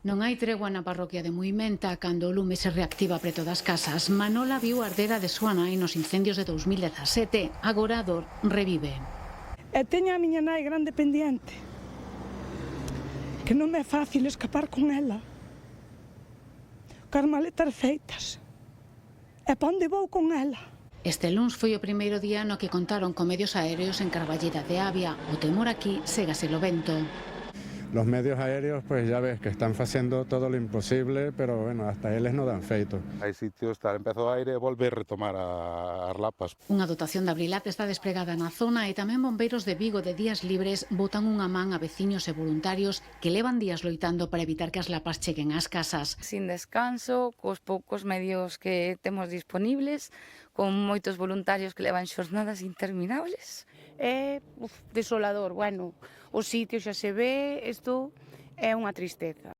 Non hai tregua na parroquia de Muimenta cando o lume se reactiva preto das casas. Manola viu a herdeira de súa nai nos incendios de 2017. Agora a dor revive. E teño a miña nai grande pendiente, que non me é fácil escapar con ela. Cas maletas feitas. E pa onde vou con ela? Este luns foi o primeiro día no que contaron con medios aéreos en Carballeda de Avia. O temor aquí ségase o vento. Los medios aéreos, pues ya ves que están haciendo todo lo imposible, pero bueno, hasta eles no dan feito. Hai sitios, empezou o aire e volve a retomar as lapas. Unha dotación de Abrilat está desplegada na zona e tamén bombeiros de Vigo de Días Libres botan unha man a veciños e voluntarios que levan días loitando para evitar que as lapas cheguen ás casas. Sin descanso, cos poucos medios que temos disponibles, con moitos voluntarios que levan xornadas interminables. É desolador, bueno, o sitio xa se ve, isto é unha tristeza.